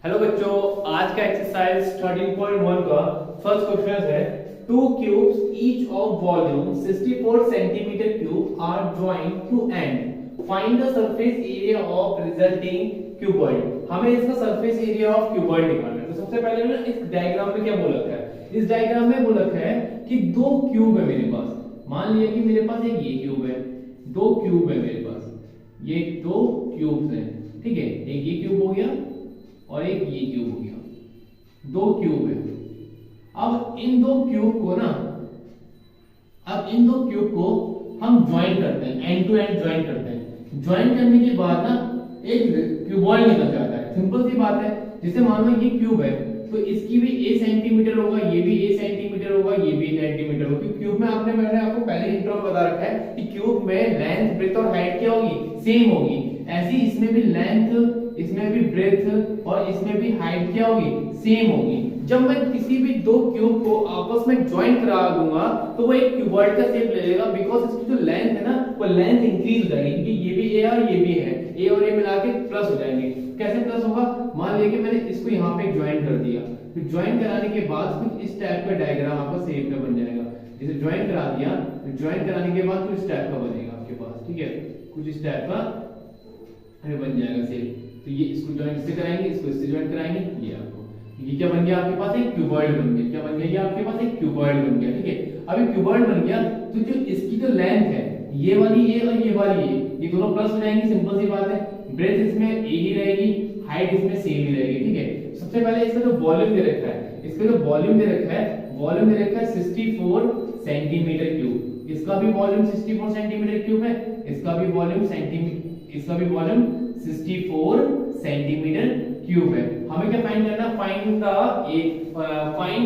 Hello बच्चों, आज का एक्सरसाइज 13.1 का फर्स्ट क्वेश्चन है two cubes each of volume 64 centimetre cube are joined to end find the surface area of resulting cuboid. हमें इसका surface area of cuboid निकालना है। तो सबसे पहले ना इस डायग्राम में क्या बोल रखा है, इस डायग्राम में बोल रखा है कि दो क्यूब है मेरे पास। मान लिया कि मेरे पास एक ये क्यूब है, दो क्यूब है मेरे पास, ये दो क्यूब्स हैं, ठीक है। एक ये क्यूब हो गया और एक ये क्यूब हो गया, दो क्यूब है। अब इन दो क्यूब को हम ज्वाइन करते हैं, एंड टू एंड ज्वाइन करते हैं। ज्वाइन करने के बाद ना एक क्यूबॉइड निकल जाता है। सिंपल सी बात है, जैसे मान लो ये क्यूब है तो इसकी भी a सेंटीमीटर होगा, ये भी a सेंटीमीटर होगा, ये भी सेंटीमीटर होगा। क्योंकि क्यूब में मैंने आपको पहले इंट्रो में बता रखा है कि क्यूब में लेंथ, ब्रेथ और हाइट क्या होगी, सेम होगी। ऐसे ही इसमें भी लेंथ, इसमें भी ब्रेथ और इसमें भी हाइट क्या होगी, सेम होगी। जब मैं किसी भी दो क्यूब को आपस में ज्वाइन करा दूंगा तो वो एक क्यूबॉइड का शेप ले लेगा, बिकॉज इसकी जो लेंथ है ना वो लेंथ इंक्रीज हो जाएगी, क्योंकि ये भी ए और ये भी है, ए और ए मिला के प्लस हो जाएंगे। कैसे प्लस होगा, मान लिया कि मैंने इसको यहाँ पे ज्वाइन कर दिया, तो ज्वाइन कराने के बाद कुछ इस टाइप का डायग्राम आपका शेप में बन जाएगा। इसे ज्वाइन करा दिया, तो ज्वाइन कराने के बाद कुछ इस टाइप का बनेगा आपके पास, ठीक है, कुछ इस टाइप का बन जाएगा शेप। तो ये इसको ज्वाइन इससे कराएंगे, इसको इससे ज्वाइन कराएंगे, ये आपको ये क्या बन गया, आपके पास एक क्यूबॉइड बन गया। क्या बन गया, ये आपके पास एक क्यूबॉइड बन गया, ठीक है। अब ये क्यूबॉइड बन गया तो जो इसकी जो लेंथ है, ये वाली ए और ये वाली ए, ये दोनों प्लस हो जाएंगी। सिंपल सी बात है, ब्रेथ इसमें ए ही रहेगी, हाइट इसमें सेम ही रहेगी, ठीक है। सबसे पहले इसका जो वॉल्यूम दे रखा है, इसका जो वॉल्यूम दे रखा है, वॉल्यूम दे रखा है 64 सेंटीमीटर क्यूब। इसका भी वॉल्यूम 64 सेंटीमीटर क्यूब है, इसका भी वॉल्यूम 64 सेंटीमीटर क्यूब है। हमें क्या फाइंड करना, find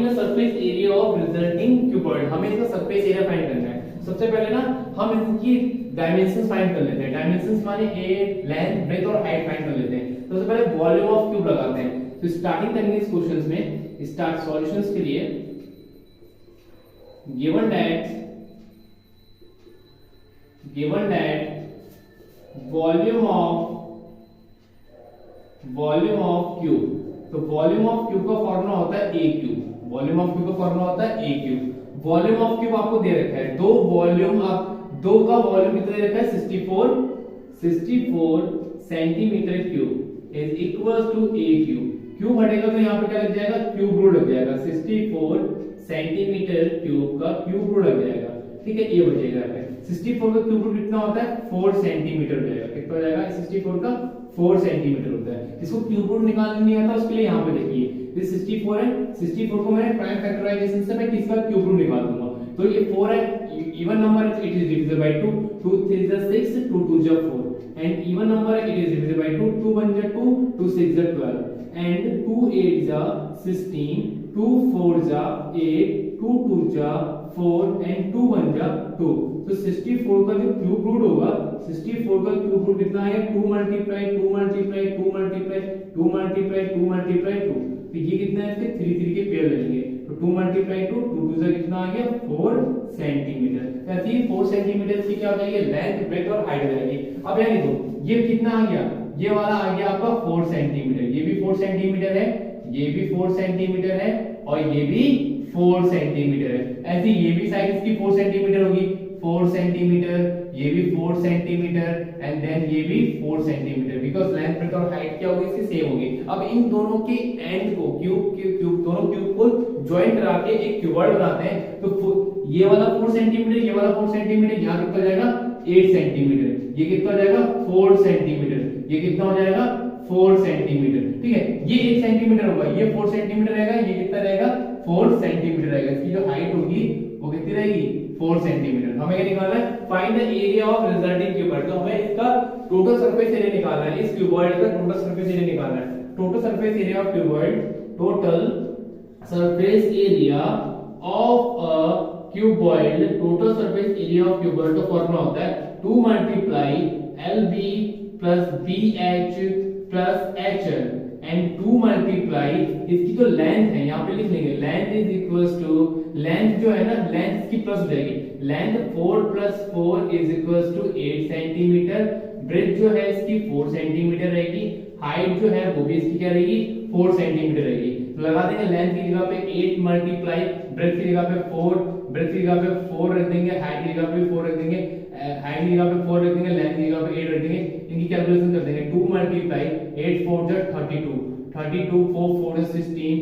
the surface area of resulting cuboid. हमें इसका सरफेस एरिया फाइंड करना है। सबसे पहले ना हम इसकी डायमेंशंस फाइंड कर लेते हैं। डायमेंशंस माने ए, लेंथ, ब्रेथ और हाइट फाइंड कर लेते हैं। तो सबसे पहले वॉल्यूम ऑफ क्यूब लगाते हैं। तो स्टार्टिंग करेंगे इस क्वेश्चंस में, स्टार्ट सॉल्यूशंस के लिए। Given that volume of cube, तो वॉल्यूम ऑफ क्यूब का फॉर्मूला होता है ए क्यूब। वॉल्यूम ऑफ क्यूब का फॉर्मूला होता है ए क्यूब। वॉल्यूम ऑफ क्यूब आपको दे रखा है, दो वॉल्यूम, आप दो का वॉल्यूम कितना दे रखा है, 64 centimetre cube is equal to A cube. Cube हटेगा तो यहाँ पे क्या लग जाएगा, क्यूब रूट लग जाएगा। 64 सेंटीमीटर क्यूब का क्यूब रूट लग जाएगा, ठीक है, ये बचेगा। 64 का क्यूब रूट कितना होता है, 4 सेंटीमीटर हो जाएगा। कितना हो जाएगा, 64 का 4 सेंटीमीटर होता है। इसको क्यूब रूट निकालना नहीं आता, उसके लिए यहाँ पे देखिए, ये 64 है, 64 को मैंने प्राइम फैक्टराइजेशन से मैं किसका क्यूब रूट निकाल दूंगा। तो ये 4 है, even number it is divisible by 2, 2 3 जा 6, 2 2 जा 4, and even number it is divisible by 2, 2 1 जा 2, 2 6 जा 12, एंड 2 8 जा 16, 2 4 जा 8, 2 2 जा 4 एंड 2 1 जा 2। तो 64 का जो क्यूब रूट होगा, 64 का क्यूब रूट कितना है, 2 multiply 2 multiply 2 multiply 2 multiply 2 multiply 2। तो ये कितना है, इसके 3 3 के पेयर लगेंगे। तो 2 मल्टीप्लाई 2, 2 2 से कितना आ गया, 4 सेंटीमीटर। ऐसे ही 4 सेंटीमीटर की क्या हो जाएगी, लेंथ, ब्रेथ और हाइट हो जाएगी। अब यानी तो ये कितना आ गया, ये वाला आ गया आपका 4 सेंटीमीटर, ये भी 4 सेंटीमीटर है, ये भी 4 सेंटीमीटर है और ये भी 4 सेंटीमीटर है। ऐसे ये भी साइड इसकी 4 सेंटीमीटर होगी, 4 सेंटीमीटर, ये भी 4 सेंटीमीटर एंड देन ये भी 4 सेंटीमीटर, बिकॉज़ लेंथ, ब्रेथ और हाइट क्या होगी, इसकी सेम होगी। अब इन दोनों के एंड को दोनों क्यूब को ज्वाइन करा के एक क्यूबॉइड बनाते हैं। तो ये वाला 4 सेंटीमीटर, ये वाला 4 सेंटीमीटर, यहाँ कितना हो जाएगा 8 सेंटीमीटर, ये कितना हो जाएगा 4 सेंटीमीटर, ये कितना हो जाएगा 4 सेंटीमीटर, ठीक है। ये 1 सेंटीमीटर होगा, ये 4 सेंटीमीटर रहेगा, ये कितना रहेगा 4 सेंटीमीटर रहेगा। इसकी जो हाइट होगी वो कितनी रहेगी, 4 सेंटीमीटर। हमें क्या निकालना है, find the area of resulting cuboid. तो हमें इसका टोटल सरफेस एरिया निकालना है, इस क्यूबॉइड का टोटल सरफेस एरिया निकालना है। Total surface area of cuboid, total surface area of a cuboid, total surface area of cuboid का फॉर्मूला होता है 2 multiply LB plus BH plus HL and 2 multiply इसकी जो लेंथ है, यहाँ पे लिख लेंगे, length is equals to, length जो है ना, लेंथ इसकी प्लस हो जाएगी, length 4 plus 4 is equals to 8 centimetre, breadth जो है इसकी 4 सेंटीमीटर रहेगी, हाइट जो है वो भी इसकी क्या रहेगी 4 सेंटीमीटर रहेगी। तो लगा देंगे लेंथ की जगह पे 8 मल्टीप्लाई ब्रेथ की जगह पे 4, ब्रेथ की जगह पे 4 रख देंगे, हाइट की जगह पे 4 रख देंगे, हाइट की जगह पे 4 रख देंगे, लेंथ की जगह पे 8 रख देंगे। इनकी कैलकुलेशन कर देंगे 2 मल्टीप्लाई 8 4 जा 32, 32 4 4 16,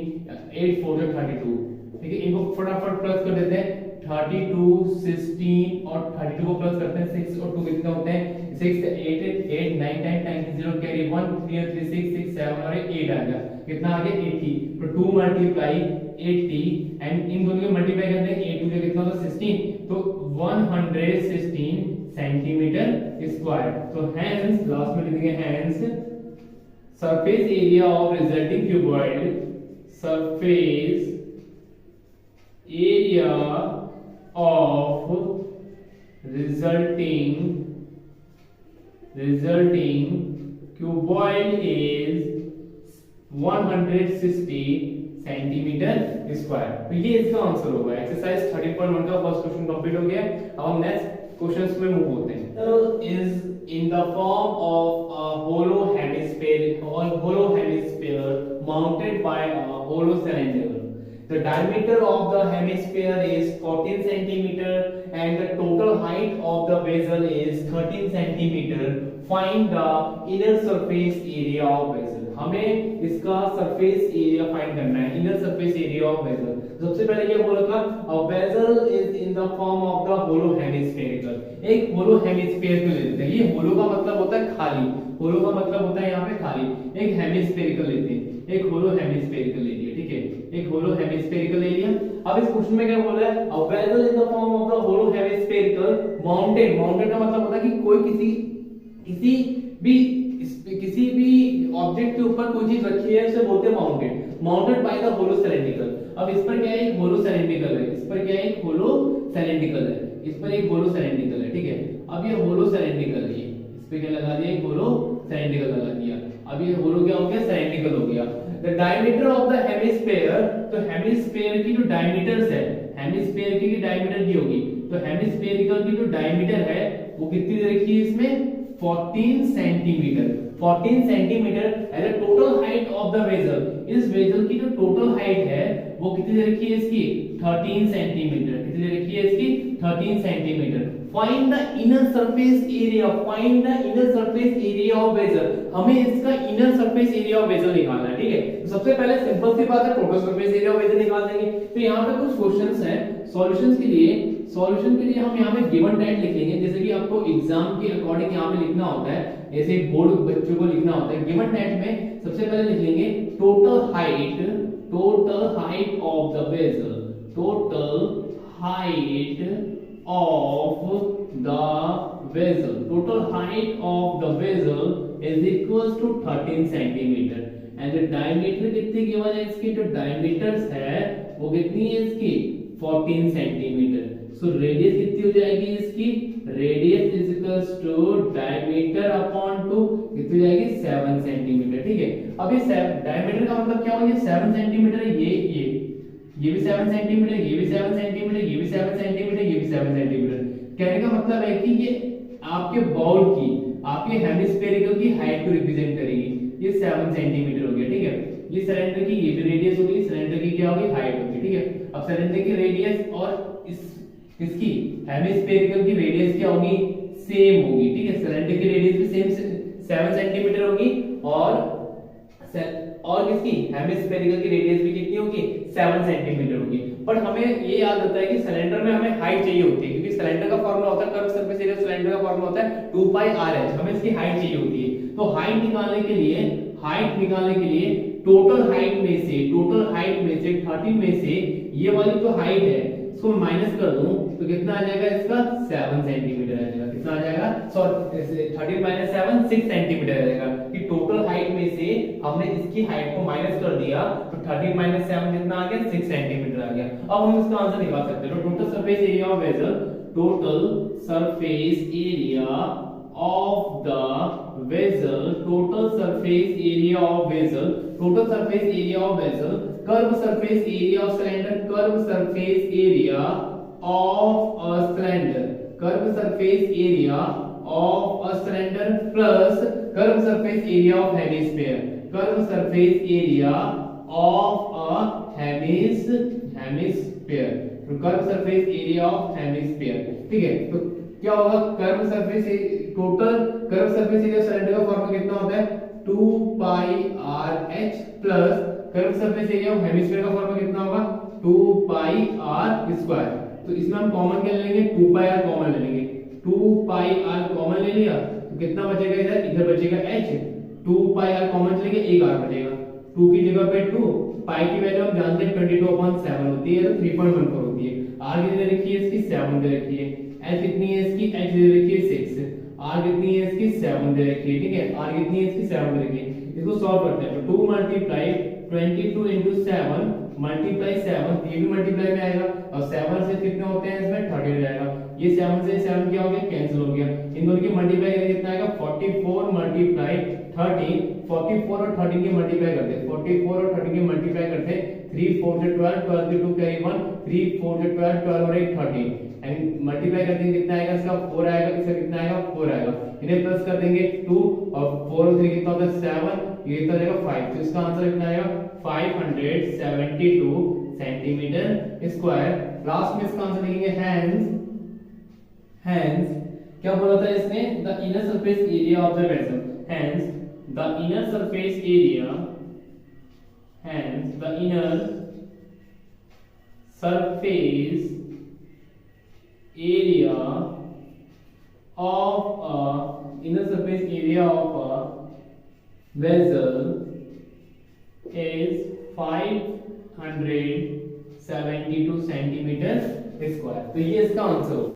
8 4 जा 32। ठीक है, इनको फटाफट प्लस कर देते हैं 32 16 और 32 को प्लस करते हैं 6 और 2 कितने होते हैं 6 8 8 9 10 10 0 कैरी 1 3 3 6 6 7 और 8 आ गया। कितना आ गया 80। तो 2 मल्टीप्लाई 80 एंड इन दोनों को मल्टीप्लाई करते हैं 8 2 कितना होता है 16, तो 116 सेंटीमीटर स्क्वायर। तो हेंस लास्ट में लिखेंगे hence surface area of resulting cuboid, surface area of resulting cuboid is 160 centimetre square. तो ये इसका आंसर होगा। एक्सरसाइज 13.1 का फर्स्ट क्वेश्चन कंप्लीट हो गया। अब हम नेक्स्ट क्वेश्चंस में मूव होते हैं। Is in the form of a hollow hemisphere और hollow hemisphere mounted by a hollow cylinder. The diameter of the hemisphere is 14 centimeter and the total height of the vessel is 13 centimeter. Find the inner surface area of vessel. हमें इसका surface area find करना है, inner surface area of vessel. सबसे पहले क्या बोला था, a vessel is in the form of the hollow hemispherical. एक होलो हेमिस्फीयर को ले लेते हैं। ये होलो का मतलब होता है खाली, होलो का मतलब होता है यहाँ पे खाली। एक हेमिस्फेरिकल लेते हैं, एक होलो हेमिस्फेरिकल ले लिया। ठीक है, एक होलो हेमिस्फेरिकल ले लिया। अब इस क्वेश्चन में क्या बोला है, a vessel in the form of the hollow hemispherical mounted. Mounted का मतलब होता है कि कोई किसी भी ऑब्जेक्ट के ऊपर कोई चीज रखी है उसे बोलते हैं mounted. Mounted by the hollow cylindrical. अब इस पर क्या है, एक होलो सिलेंड्रिकल है, इस पर क्या है, एक होलो सिलेंड्रिकल है, इस पर एक होलो सिलेंड्रिकल है। ठीक है, अब ये होलो सिलेंड्रिकल है, इस पे क्या लगा दिया, एक होलो सिलेंड्रिकल लगा दिया। अब ये होलो क्या हो गया, सिलेंड्रिकल हो गया। The diameter of the hemisphere, तो हेमिस्फीयर की जो डायमीटर्स है, हेमिस्फीयर की डायमीटर की होगी, तो हेमिस्फेरिकल की जो डायमीटर है वो कितनी दे रखी है इसमें, 14 centimetre. 14 centimetre as the total height of the vessel. इस वेसल की जो टोटल हाइट है वो कितनी दे रखी है इसकी, 13 सेंटीमीटर। कितनी दे रखी है इसकी, 13 centimetre. Find the inner surface area, find the inner surface area of vessel. हमें इसका inner surface area of vessel निकालना है। ठीक है, तो सबसे पहले सिंपल सी बात है, total surface area of vessel निकाल देंगे। तो यहाँ पे कुछ क्वेश्चंस हैं, सॉल्यूशंस के लिए हम यहाँ पे गिवन टाइम लिख लेंगे। जैसे कि आपको एग्जाम के अकॉर्डिंग यहाँ पे लिखना होता है, जैसे बोर्ड बच्चों को लिखना होता है। गिवन टाइम में सबसे पहले लिख लेंगे total height of the vessel, total height of the vessel, total height of the vessel is equals to 13 centimetre and the diameter कितनी गिवन है इसकी, जो डायमीटर्स है वो कितनी है इसकी, 14 सेंटीमीटर। सो रेडियस कितनी हो जाएगी इसकी, radius is equals to diameter upon 2, कितनी हो जाएगी 7 सेंटीमीटर। ठीक है, अब ये डायमीटर का मतलब क्या हो गया, 7 सेंटीमीटर है, ये भी 7 सेंटीमीटर, ये भी 7 सेंटीमीटर, ये भी 7 सेंटीमीटर, ये भी 7 सेंटीमीटर। कहने का मतलब है कि ये आपके बाउल की, आपके हेमिस्फेरिकल की हाइट को रिप्रेजेंट करेगी। ये 7 सेंटीमीटर हो गया। ठीक है, ये सिलेंडर की ये भी रेडियस होगी, सिलेंडर की क्या होगी, हाइट होगी। ठीक है, अब सिलेंडर की रेडियस और इसकी हेमिस्फेरिकल की रेडियस क्या होगी, सेम होगी। ठीक है, सिलेंडर की रेडियस भी सेम 7 सेंटीमीटर होगी और किसकी, हेमिस्फेरिकल की रेडियस भी कितनी होगी, 7 सेंटीमीटर होगी। बट हमें ये याद होता है कि सिलेंडर में हमें हाइट चाहिए होती है, क्योंकि सिलेंडर का फार्मूला होता है, कर्व सरफेस एरिया सिलेंडर का फार्मूला होता है 2 पाई rh। हमें इसकी हाइट चाहिए होती है। तो हाइट निकालने के लिए टोटल हाइट में से 13 में से ये वाली जो हाइट है इसको माइनस कर दूं तो कितना आ जाएगा इसका, 7 सेंटीमीटर आ जाएगा। कितना आ जाएगा, सॉरी 13 माइनस 7 6 सेंटीमीटर आ जाएगा। कि टोटल हाइट में से हमने इसकी हाइट को माइनस कर दिया तो 13 माइनस 7 कितना आ गया, 6 सेंटीमीटर आ गया। अब हम इसका आंसर निकाल सकते हैं। Total surface area of vessel, total surface area of the vessel, total surface area of vessel, total surface area of vessel, curve surface area of cylinder, curve surface area of a cylinder, curve surface area of a cylinder plus curve surface area of hemisphere, curve surface area of a hemisphere, तो curve surface area of hemisphere. ठीक है, तो क्या होगा, curve surface total curve surface area cylinder का formula कितना होता है 2 pi r h plus curve surface area of hemisphere का फॉर्मूला कितना होगा 2 पाई आर स्क्वायर। तो इसमें हम कॉमन क्या ले लेंगे 2 पाई आर कॉमन ले लेंगे, 2 पाई आर कॉमन ले लिया तो कितना बचेगा, इधर बचेगा h, 2 पाई आर कॉमन चलेंगे, एक r बचेगा, 2 की जगह पे 2, पाई की वैल्यू हम जानते हैं 22/7 होती है, तो 3.14 होती है, r कितनी दे रखी है इसकी 7 दे रखी है, h कितनी है इसकी, h दे रखी है 6, r कितनी है इसकी 7 दे रखी है। ठीक है, r कितनी है इसकी 7 दे रखी है। इसको सॉल्व करते हैं, तो 2 मल्टीप्लाई 22 into 7 मल्टीप्लाई 7, ये भी मल्टीप्लाई में आएगा और 7 से कितने होते हैं इसमें 30 हो जाएगा, ये 7 से 7 क्या हो गया कैंसिल हो गया, इन दोनों की मल्टीप्लाई करेंगे कितना आएगा 44 मल्टीप्लाई 13, 44 और 13 की मल्टीप्लाई करते हैं, 44 और 13 की मल्टीप्लाई करते हैं, 3 4 से 12, 12 से 2 कैरी 1, 3 4 से 12, 12 और 1 13, एंड मल्टीप्लाई कर देंगे कितना आएगा इसका 4 आएगा, इसका कितना आएगा 4 आएगा, इन्हें प्लस कर देंगे 2 और 4 और 3 कितना होता है 7, ये कितना आएगा 5, तो इसका आंसर कितना आएगा 572 सेंटीमीटर स्क्वायर। लास्ट में इसका आंसर लिखेंगे हैंस क्या बोला था इसने, the inner surface area of the vessel, hence the inner surface area, hence the inner surface area of a inner surface area of a vessel is 572 centimetre square. तो ये इसका आंसर